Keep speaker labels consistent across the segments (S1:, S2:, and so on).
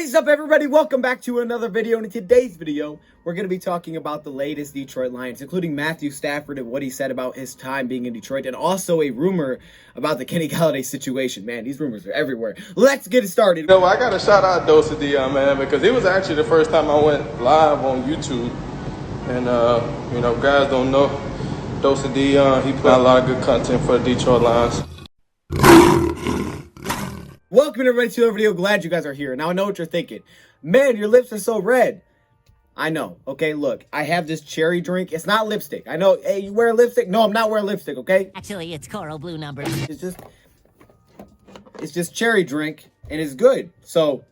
S1: is up, everybody? Welcome back to another video. And in today's video, we're going to be talking about the latest Detroit Lions, including Matthew Stafford and what he said about his time being in Detroit, and also a rumor about the Kenny Golladay situation. Man, these rumors are everywhere. Let's get it started.
S2: I got to shout out DoseOfDion, man, because it was actually the first time I went live on YouTube. And, guys don't know, DoseOfDion, he put out a lot of good content for the Detroit Lions.
S1: Welcome everybody to another video. Glad you guys are here. Now I know what you're thinking. Man, your lips are so red. I know. Okay, look. I have this cherry drink. It's not lipstick. I know. Hey, you wear lipstick? No, I'm not wearing lipstick, okay?
S3: Actually, it's coral blue numbers.
S1: It's just cherry drink, and it's good. So,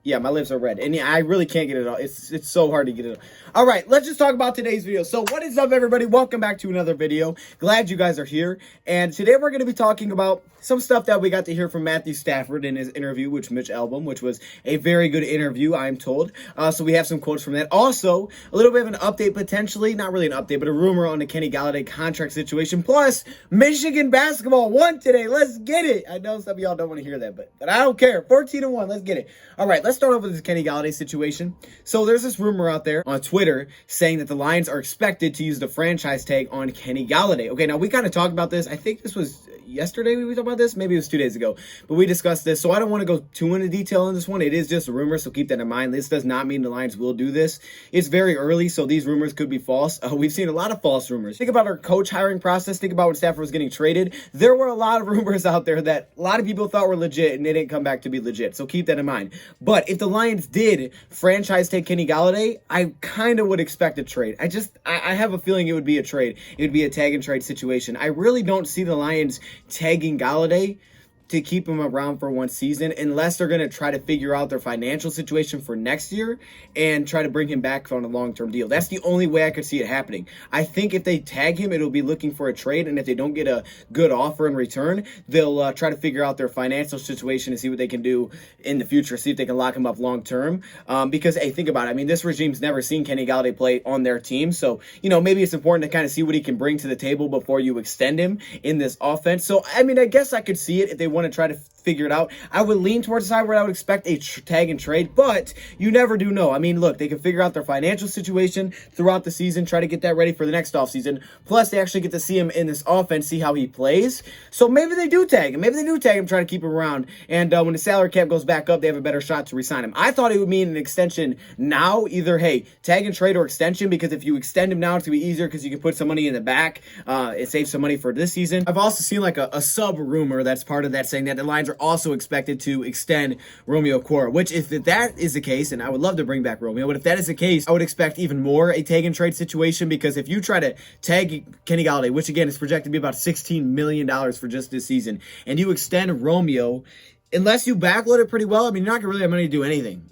S1: yeah, my lips are red. And yeah, I really can't get it all. It's so hard to get it all. All right, let's just talk about today's video. So what is up, everybody? Welcome back to another video. Glad you guys are here. And today we're going to be talking about some stuff that we got to hear from Matthew Stafford in his interview with Mitch Albom, which was a very good interview, I'm told. So we have some quotes from that. Also, a little bit of an update, potentially. Not really an update, but a rumor on the Kenny Golladay contract situation. Plus, Michigan basketball won today. Let's get it. I know some of y'all don't want to hear that, but I don't care. 14-1. Let's get it. All right, let's start off with this Kenny Golladay situation. So there's this rumor out there on Twitter saying that the Lions are expected to use the franchise tag on Kenny Golladay. Okay, now we kind of talked about this. I think this was yesterday we talked about this. Maybe it was 2 days ago. But we discussed this, so I don't want to go too into detail on this one. It is just a rumor, so keep that in mind. This does not mean the Lions will do this. It's very early, so these rumors could be false. We've seen a lot of false rumors. Think about our coach hiring process. Think about when Stafford was getting traded. There were a lot of rumors out there that a lot of people thought were legit, and they didn't come back to be legit. So keep that in mind. But if the Lions did franchise tag Kenny Golladay, I kind of would expect a trade. I have a feeling it would be a trade. It would be a tag and trade situation. I really don't see the Lions tagging Golladay to keep him around for one season unless they're going to try to figure out their financial situation for next year and try to bring him back on a long-term deal. That's the only way I could see it happening. I think if they tag him, it'll be looking for a trade, and if they don't get a good offer in return, they'll try to figure out their financial situation and see what they can do in the future, see if they can lock him up long-term. Because, hey, think about it. I mean, this regime's never seen Kenny Golladay play on their team, so, maybe it's important to kind of see what he can bring to the table before you extend him in this offense. So, I mean, I guess I could see it if they want to try to figure it out. I would lean towards the side where I would expect a tag and trade, but you never do know. I mean, look, they can figure out their financial situation throughout the season, try to get that ready for the next offseason. Plus, they actually get to see him in this offense, see how he plays. So maybe they do tag him. Maybe they do tag him, try to keep him around. And when the salary cap goes back up, they have a better shot to re-sign him. I thought it would mean an extension now, either, hey, tag and trade or extension, because if you extend him now, it's going to be easier because you can put some money in the back. It saves some money for this season. I've also seen like a sub-rumor that's part of that saying that the Lions are also expected to extend Romeo Okwara, which if that is the case, and I would love to bring back Romeo, but if that is the case, I would expect even more a tag and trade situation, because if you try to tag Kenny Golladay, which again is projected to be about $16 million for just this season, and you extend Romeo, unless you backload it pretty well, I mean, you're not going to really have money to do anything,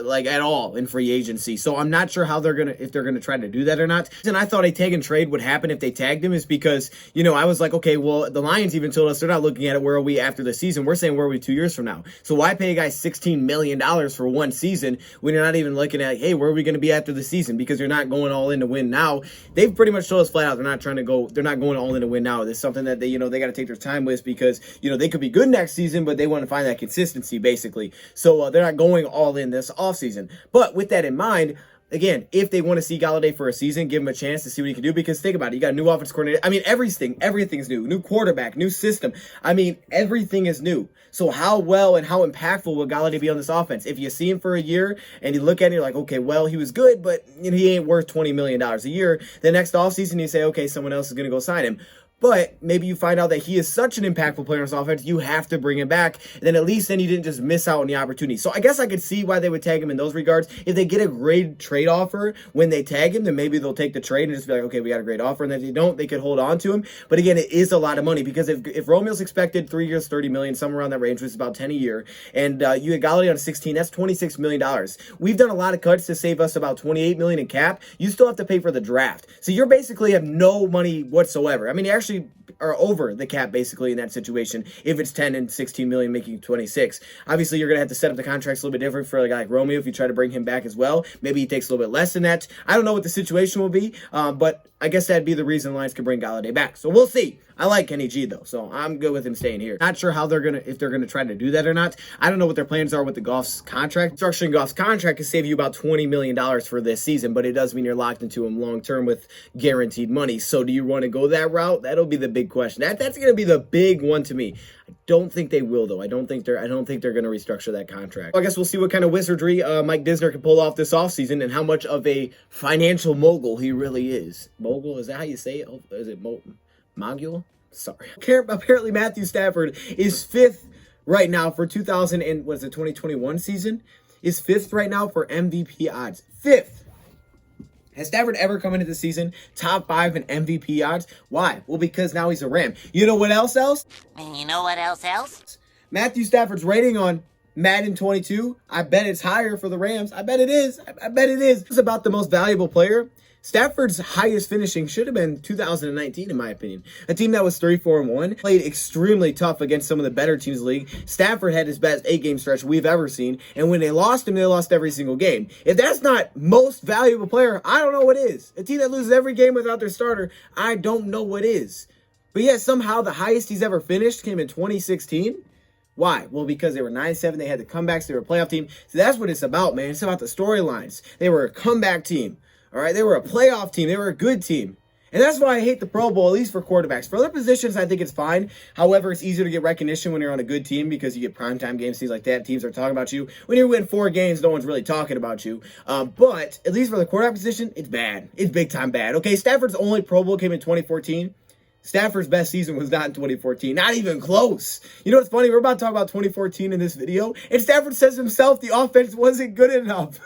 S1: like at all in free agency. So I'm not sure how if they're going to try to do that or not. And I thought a tag and trade would happen if they tagged him, is because, I was like, okay, well, the Lions even told us they're not looking at it, where are we after the season? We're saying, where are we 2 years from now? So why pay a guy $16 million for one season when you're not even looking at, hey, where are we going to be after the season? Because you're not going all in to win now. They've pretty much told us flat out they're not going all in to win now. It's something that they got to take their time with, because, they could be good next season, but they want to find that consistency, basically. So they're not going all in this offseason. But with that in mind, again, if they want to see Golladay for a season, give him a chance to see what he can do, because think about it. You got a new offense coordinator. I mean, everything's new. New quarterback, new system. I mean, everything is new. So how well and how impactful will Golladay be on this offense? If you see him for a year and you look at it, you're like, okay, well, he was good, but he ain't worth $20 million a year. The next offseason, you say, okay, someone else is going to go sign him. But maybe you find out that he is such an impactful player in this offense, you have to bring him back. And then at least then you didn't just miss out on the opportunity. So I guess I could see why they would tag him in those regards. If they get a great trade offer when they tag him, then maybe they'll take the trade and just be like, okay, we got a great offer. And if they don't, they could hold on to him. But again, it is a lot of money, because if Romeo's expected 3 years, $30 million, somewhere around that range, which is about 10 a year, and you had Golladay on 16, that's $26 million. We've done a lot of cuts to save us about $28 million in cap. You still have to pay for the draft. So you basically have no money whatsoever. I mean, you actually are over the cap basically in that situation if it's 10 and 16 million making 26. Obviously, you're going to have to set up the contracts a little bit different for a guy like Romeo if you try to bring him back as well. Maybe he takes a little bit less than that. I don't know what the situation will be, but I guess that'd be the reason Lions could bring Golladay back. So we'll see. I like Kenny G though, so I'm good with him staying here. Not sure how if they're gonna try to do that or not. I don't know what their plans are with the Goff's contract. Structuring Goff's contract could save you about $20 million for this season, but it does mean you're locked into him long term with guaranteed money. So do you want to go that route? That'll be the big question. That's gonna be the big one to me. I don't think they will though. I don't think they're gonna restructure that contract. I guess we'll see what kind of wizardry Mike Disner can pull off this offseason and how much of a financial mogul he really is. Mogul, is that how you say it? Oh, is it mogul? Sorry. Apparently Matthew Stafford is 5th right now for 2021 season. Is 5th right now for MVP odds. 5th. Has Stafford ever come into the season top 5 in MVP odds? Why? Well, because now he's a Ram. You know what else?
S3: You know what else?
S1: Matthew Stafford's rating on Madden 22, I bet it's higher for the Rams. I bet it is. I bet it is. It's about the most valuable player. Stafford's highest finishing should have been 2019, in my opinion. A team that was 3-4-1, played extremely tough against some of the better teams in the league. Stafford had his best 8-game stretch we've ever seen, and when they lost him, they lost every single game. If that's not most valuable player, I don't know what is. A team that loses every game without their starter, I don't know what is. But yet somehow the highest he's ever finished came in 2016. Why? Well, because they were 9-7, they had the comebacks, they were a playoff team. So that's what it's about, man. It's about the storylines. They were a comeback team. All right, they were a playoff team. They were a good team. And that's why I hate the Pro Bowl, at least for quarterbacks. For other positions, I think it's fine. However, it's easier to get recognition when you're on a good team because you get primetime games, things like that. Teams are talking about you. When you win 4 games, no one's really talking about you. But at least for the quarterback position, it's bad. It's big time bad. Okay, Stafford's only Pro Bowl came in 2014. Stafford's best season was not in 2014. Not even close. You know what's funny? We're about to talk about 2014 in this video. And Stafford says himself the offense wasn't good enough.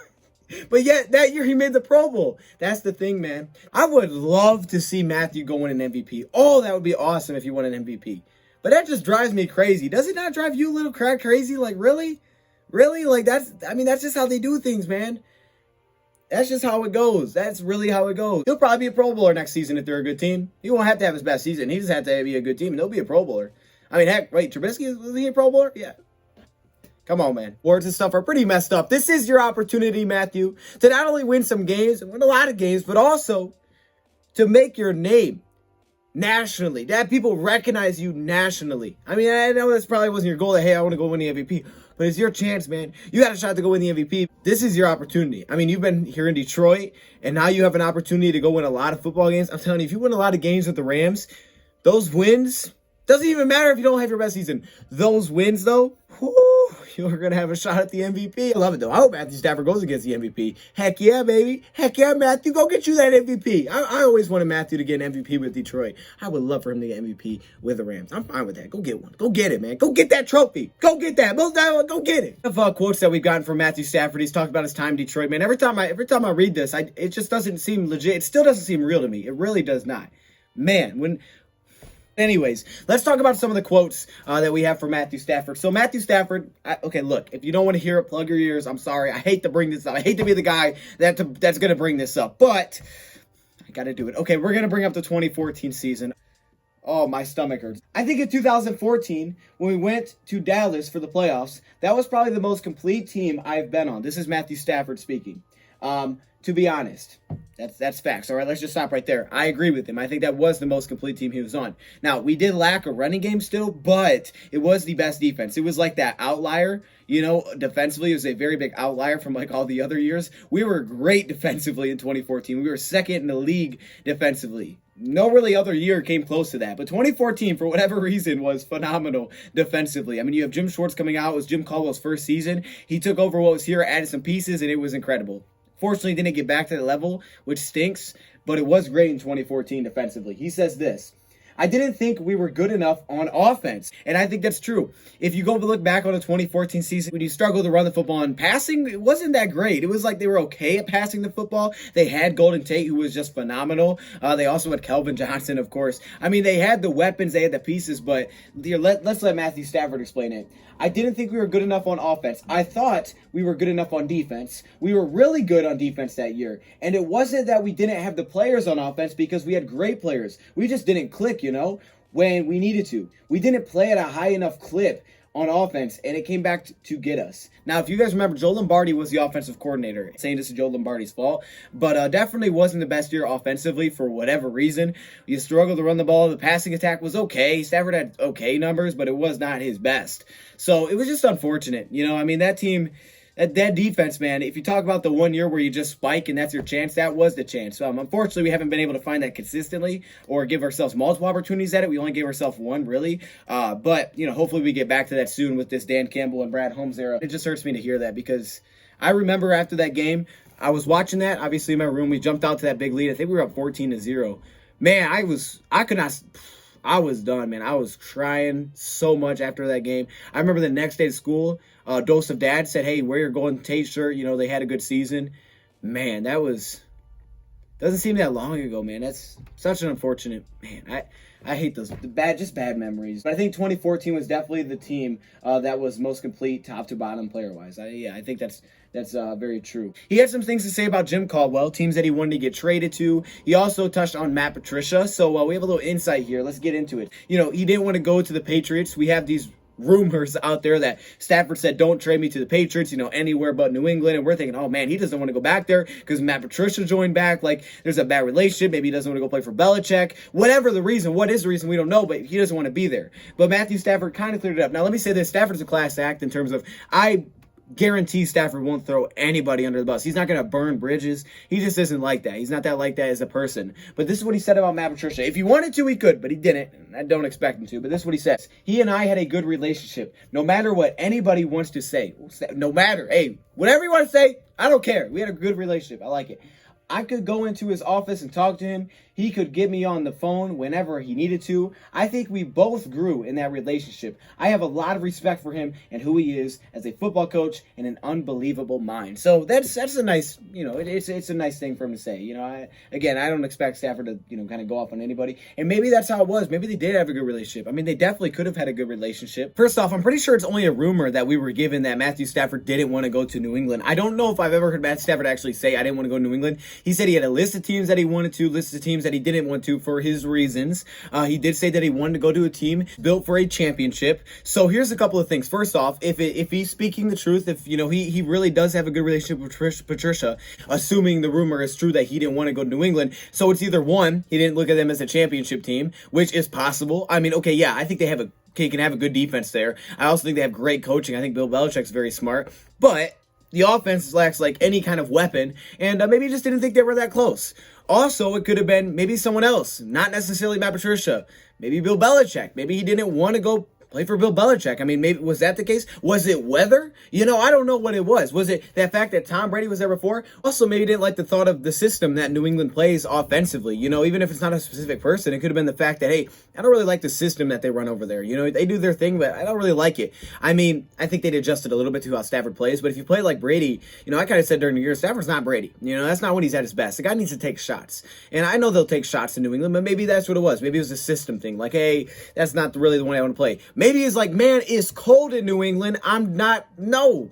S1: But yet, that year he made the Pro Bowl. That's the thing, man. I would love to see Matthew go win an MVP. Oh, that would be awesome if he won an MVP. But that just drives me crazy. Does it not drive you a little crazy? Like, really? Really? Like, that's just how they do things, man. That's just how it goes. That's really how it goes. He'll probably be a Pro Bowler next season if they're a good team. He won't have to have his best season. He just has to be a good team, and he'll be a Pro Bowler. I mean, heck, wait, Trubisky, was he a Pro Bowler? Yeah. Come on, man. Awards and stuff are pretty messed up. This is your opportunity, Matthew, to not only win some games, win a lot of games, but also to make your name nationally. That people recognize you nationally. I mean, I know this probably wasn't your goal that, hey, I want to go win the MVP, but it's your chance, man. You got a shot to go win the MVP. This is your opportunity. I mean, you've been here in Detroit, and now you have an opportunity to go win a lot of football games. I'm telling you, if you win a lot of games with the Rams, those wins, doesn't even matter if you don't have your best season. Those wins, though, whoo, you're going to have a shot at the MVP. I love it, though. I hope Matthew Stafford goes against the MVP. Heck yeah, baby. Heck yeah, Matthew. Go get you that MVP. I always wanted Matthew to get an MVP with Detroit. I would love for him to get MVP with the Rams. I'm fine with that. Go get one. Go get it, man. Go get that trophy. Go get that. Go get it. The quotes that we've gotten from Matthew Stafford, he's talked about his time in Detroit, man. Every time I read this, it just doesn't seem legit. It still doesn't seem real to me. It really does not. Man, anyways, let's talk about some of the quotes that we have for Matthew Stafford. So Matthew Stafford, okay, look, if you don't want to hear it, plug your ears. I'm sorry. I hate to bring this up. I hate to be the guy that's going to bring this up, but I got to do it. Okay, we're going to bring up the 2014 season. Oh, my stomach hurts. I think in 2014, when we went to Dallas for the playoffs, that was probably the most complete team I've been on. This is Matthew Stafford speaking. To be honest, that's facts. All right, let's just stop right there. I agree with him. I think that was the most complete team he was on. Now, we did lack a running game still, but it was the best defense. It was like that outlier, you know, defensively. It was a very big outlier from like all the other years. We were great defensively in 2014. We were second in the league defensively. No really other year came close to that. But 2014, for whatever reason, was phenomenal defensively. I mean, you have Jim Schwartz coming out. It was Jim Caldwell's first season. He took over what was here, added some pieces, and it was incredible. Fortunately, didn't get back to that level, which stinks, but it was great in 2014 defensively. He says this: I didn't think we were good enough on offense. And I think that's true. If you go look back on the 2014 season, when you struggled to run the football and passing, it wasn't that great. It was like they were okay at passing the football. They had Golden Tate, who was just phenomenal. They also had Kelvin Johnson, of course. I mean, they had the weapons, they had the pieces, but let's let Matthew Stafford explain it. I didn't think we were good enough on offense. I thought we were good enough on defense. We were really good on defense that year. And it wasn't that we didn't have the players on offense, because we had great players. We just didn't click. when we needed to. We didn't play at a high enough clip on offense, and it came back to get us. Now, if you guys remember, Joe Lombardi was the offensive coordinator. I'm saying this is Joe Lombardi's fault, but definitely wasn't the best year offensively for whatever reason. You struggled to run the ball. The passing attack was okay. Stafford had okay numbers, but it was not his best. So it was just unfortunate. That team... That defense, man, if you talk about the 1 year where you just spike and that's your chance, that was the chance. Unfortunately, we haven't been able to find that consistently or give ourselves multiple opportunities at it. We only gave ourselves one, really. But hopefully we get back to that soon with this Dan Campbell and Brad Holmes era. It just hurts me to hear that because I remember after that game, I was watching that, obviously in my room. We jumped out to that big lead. I think we were up 14-0. Man, I was done, man. I was crying so much after that game. I remember the next day at school, DoseOfDion said, hey, wear your Golden Tate shirt. They had a good season. Man, doesn't seem that long ago, man. That's such an unfortunate, man. I hate those bad memories. But I think 2014 was definitely the team that was most complete top to bottom player-wise. I think that's very true. He had some things to say about Jim Caldwell, teams that he wanted to get traded to. He also touched on Matt Patricia. So we have a little insight here. Let's get into it. He didn't want to go to the Patriots. We have these rumors out there that Stafford said, don't trade me to the Patriots, anywhere but New England. And we're thinking, oh man, he doesn't want to go back there because Matt Patricia joined back. Like, there's a bad relationship. Maybe he doesn't want to go play for Belichick. Whatever the reason, what is the reason, we don't know, but he doesn't want to be there. But Matthew Stafford kind of cleared it up. Now, let me say this. Stafford's a class act in terms of, I guarantee Stafford won't throw anybody under the bus. He's not going to burn bridges. He just isn't like that. He's not that like that as a person. But this is what he said about Matt Patricia. If he wanted to, he could, but he didn't. I don't expect him to, but this is what he says. He and I had a good relationship. No matter what anybody wants to say, hey, whatever you want to say, I don't care. We had a good relationship. I like it. I could go into his office and talk to him. He could get me on the phone whenever he needed to. I think we both grew in that relationship. I have a lot of respect for him and who he is as a football coach and an unbelievable mind. So that's a nice, it's a nice thing for him to say. I don't expect Stafford to, kind of go off on anybody. And maybe that's how it was. Maybe they did have a good relationship. They definitely could have had a good relationship. First off, I'm pretty sure it's only a rumor that we were given that Matthew Stafford didn't want to go to New England. I don't know if I've ever heard Matt Stafford actually say, I didn't want to go to New England. He said he had a list of teams that he wanted to, list of teams that he didn't want to for his reasons. He did say that he wanted to go to a team built for a championship. So here's a couple of things. First off, if he's speaking the truth, if he really does have a good relationship with Patricia, assuming the rumor is true that he didn't want to go to New England, so it's either one, he didn't look at them as a championship team, which is possible. I think they can have a good defense there. I also think they have great coaching. I think Bill Belichick's very smart, but the offense lacks like any kind of weapon, and maybe he just didn't think they were that close. Also, it could have been maybe someone else, not necessarily Matt Patricia. Maybe Bill Belichick. Maybe he didn't want to go play for Bill Belichick. Maybe was that the case? Was it weather? I don't know what it was. Was it that fact that Tom Brady was there before? Also, maybe he didn't like the thought of the system that New England plays offensively. Even if it's not a specific person, it could have been the fact that, hey, I don't really like the system that they run over there. They do their thing, but I don't really like it. I think they'd adjusted a little bit to how Stafford plays, but if you play like Brady, I kind of said during the year, Stafford's not Brady. That's not when he's at his best. The guy needs to take shots. And I know they'll take shots in New England, but maybe that's what it was. Maybe it was a system thing. Like, hey, that's not really the one I want to play. Maybe it's like, man, it's cold in New England. No.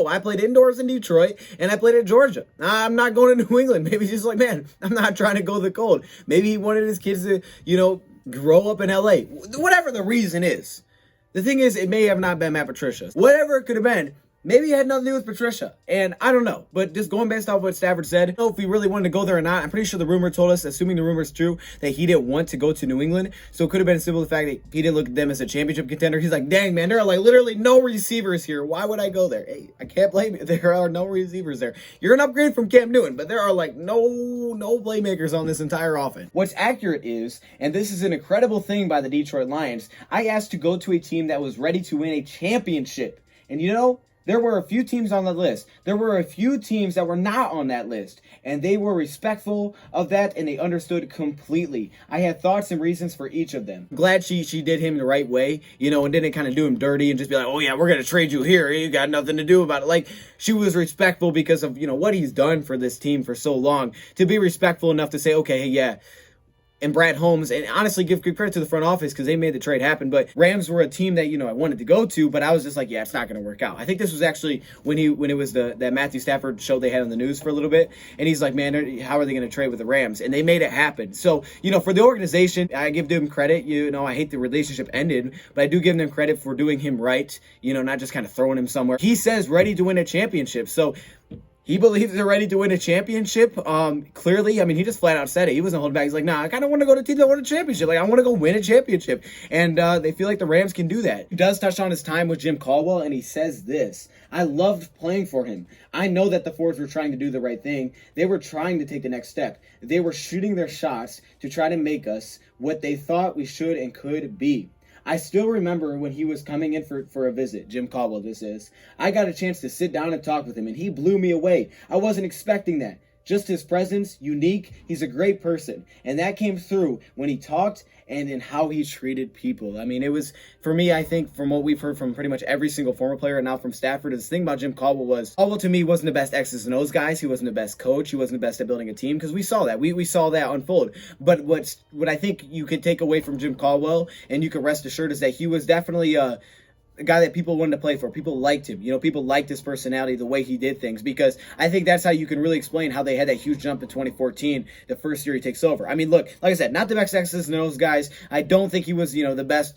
S1: I played indoors in Detroit and I played at Georgia. I'm not going to New England. Maybe he's just like, man, I'm not trying to go the cold. Maybe he wanted his kids to, grow up in LA. Whatever the reason is. The thing is, it may have not been Matt Patricia. Whatever it could have been, maybe it had nothing to do with Patricia. And I don't know. But just going based off what Stafford said, I don't know if he really wanted to go there or not. I'm pretty sure the rumor told us, assuming the rumor is true, that he didn't want to go to New England. So it could have been simple the fact that he didn't look at them as a championship contender. He's like, dang, man, there are like literally no receivers here. Why would I go there? Hey, I can't blame you. There are no receivers there. You're an upgrade from Cam Newton, but there are like no playmakers on this entire offense. What's accurate is, and this is an incredible thing by the Detroit Lions, I asked to go to a team that was ready to win a championship. And there were a few teams on the list. There were a few teams that were not on that list. And they were respectful of that and they understood completely. I had thoughts and reasons for each of them. I'm glad she did him the right way, and didn't kind of do him dirty and just be like, oh yeah, we're going to trade you here. You got nothing to do about it. Like, she was respectful because of, what he's done for this team for so long. To be respectful enough to say, okay, hey, yeah, and Brad Holmes, and honestly give good credit to the front office because they made the trade happen. But Rams were a team that, I wanted to go to, but I was just like, yeah, it's not going to work out. I think this was actually when it was that Matthew Stafford show they had on the news for a little bit, and he's like, man, how are they going to trade with the Rams? And they made it happen. So, for the organization, I give them credit. I hate the relationship ended, but I do give them credit for doing him right, not just kind of throwing him somewhere. He says ready to win a championship. So he believes they're ready to win a championship. Clearly, he just flat out said it. He wasn't holding back. He's like, nah, I kind of want to go to teams that win a championship. Like, I want to go win a championship. And they feel like the Rams can do that. He does touch on his time with Jim Caldwell, and he says this: I loved playing for him. I know that the Fords were trying to do the right thing. They were trying to take the next step. They were shooting their shots to try to make us what they thought we should and could be. I still remember when he was coming in for a visit, Jim Caldwell this is. I got a chance to sit down and talk with him, and he blew me away. I wasn't expecting that. Just his presence, unique. He's a great person. And that came through when he talked and in how he treated people. It was, for me, I think, from what we've heard from pretty much every single former player and now from Stafford, the thing about Jim Caldwell to me wasn't the best X's and O's guys. He wasn't the best coach. He wasn't the best at building a team, because we saw that. We saw that unfold. But what I think you could take away from Jim Caldwell, and you can rest assured, is that he was definitely a guy that people wanted to play for. People liked him. People liked his personality, the way he did things, because I think that's how you can really explain how they had that huge jump in 2014, the first year he takes over. Look, like I said, not the best X's and O's guys. I don't think he was, the best,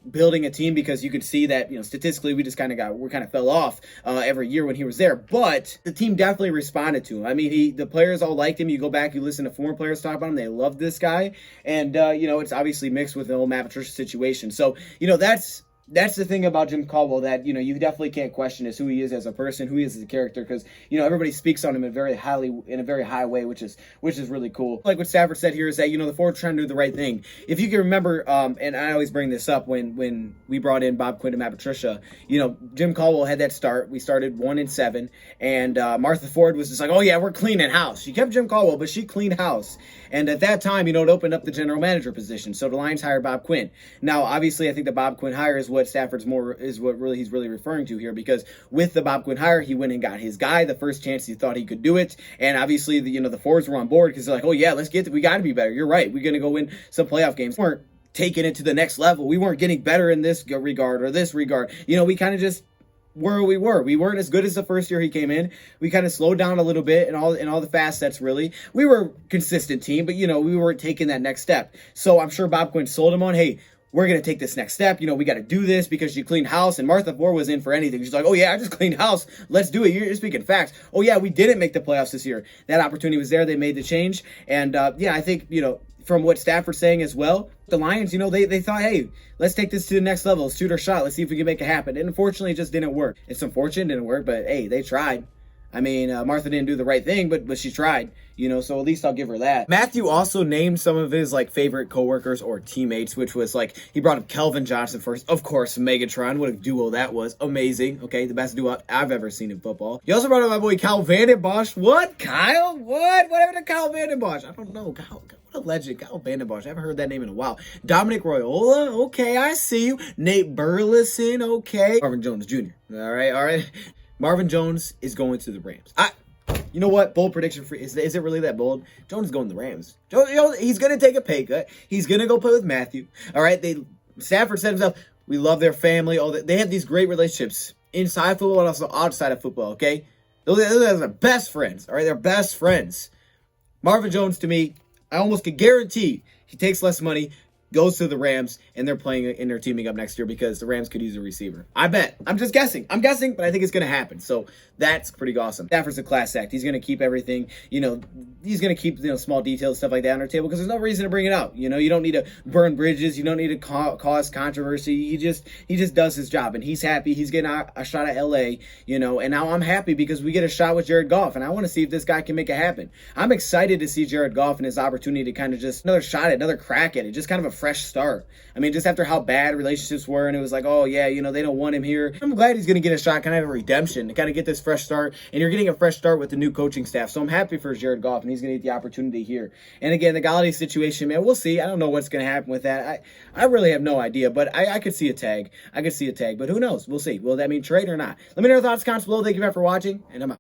S1: building a team, because you could see that, statistically we kind of fell off every year when he was there. But the team definitely responded to him. The players all liked him. You go back, you listen to former players talk about him. They loved this guy. And, it's obviously mixed with the whole Matt Patricia situation. So, that's the thing about Jim Caldwell that, you definitely can't question, is who he is as a person, who he is as a character, because, everybody speaks on him in a very high way, which is really cool. Like what Stafford said here is that, the Fords trying to do the right thing. If you can remember, and I always bring this up when we brought in Bob Quinn and Matt Patricia, Jim Caldwell had that start. We started 1-7, and Martha Ford was just like, oh yeah, we're cleaning house. She kept Jim Caldwell, but she cleaned house. And at that time, it opened up the general manager position. So the Lions hired Bob Quinn. Now, obviously, I think the Bob Quinn hire is what Stafford's he's really referring to here, because with the Bob Quinn hire, he went and got his guy the first chance he thought he could do it. And obviously, the Fords were on board, because they're like, oh yeah, we got to be better. You're right. We're going to go win some playoff games. We weren't taking it to the next level. We weren't getting better in this regard or this regard. We kind of just where we were. We weren't as good as the first year he came in. We kind of slowed down a little bit in all the facets, really. We were a consistent team, but, we weren't taking that next step. So I'm sure Bob Quinn sold him on, hey, we're going to take this next step. We got to do this because you cleaned house. And Martha Ford was in for anything. She's like, oh, yeah, I just cleaned house. Let's do it. You're speaking facts. Oh, yeah, we didn't make the playoffs this year. That opportunity was there. They made the change. And, I think, from what Stafford's saying as well, the Lions, they thought, hey, let's take this to the next level. Let's shoot our shot. Let's see if we can make it happen. And unfortunately, it just didn't work. It's unfortunate it didn't work, but, hey, they tried. Martha didn't do the right thing, but she tried, so at least I'll give her that. Matthew also named some of his, favorite coworkers or teammates, which was, he brought up Kelvin Johnson first. Of course, Megatron. What a duo that was. Amazing. Okay, the best duo I've ever seen in football. He also brought up my boy Kyle Vandenbosch. What? Kyle? What? What happened to Kyle Vandenbosch? I don't know. Kyle, what a legend. Kyle Vandenbosch. I haven't heard that name in a while. Dominic Royola. Okay, I see you. Nate Burleson. Okay. Marvin Jones Jr. All right. Marvin Jones is going to the Rams. You know what? Bold prediction for is it really that bold? Jones is going to the Rams. He's going to take a pay cut. He's going to go play with Matthew. All right. Stafford said himself, we love their family. They have these great relationships inside football and also outside of football. Okay. Those are their best friends. All right. They're best friends. Marvin Jones, to me, I almost could guarantee he takes less money, goes to the Rams, and they're playing and they're teaming up next year because the Rams could use a receiver. I bet. I'm just guessing. I'm guessing, but I think it's going to happen. So that's pretty awesome. Stafford's a class act. He's going to keep everything, he's going to keep, small details, stuff like that on our table because there's no reason to bring it out. You don't need to burn bridges. You don't need to cause controversy. He just does his job, and he's happy. He's getting a shot at LA, and now I'm happy because we get a shot with Jared Goff, and I want to see if this guy can make it happen. I'm excited to see Jared Goff and his opportunity to kind of just another shot at, another crack at it, just kind of a fresh start. Just after how bad relationships were, and it was like, oh yeah, they don't want him here. I'm glad he's going to get a shot, kind of a redemption, to kind of get this fresh start, and you're getting a fresh start with the new coaching staff. So I'm happy for Jared Goff, and he's going to get the opportunity here. And again, the Golladay situation, man, we'll see. I don't know what's going to happen with that. I really have no idea, but I could see a tag. But who knows? We'll see. Will that mean trade or not? Let me know your thoughts, comments below. Thank you for watching, and I'm out.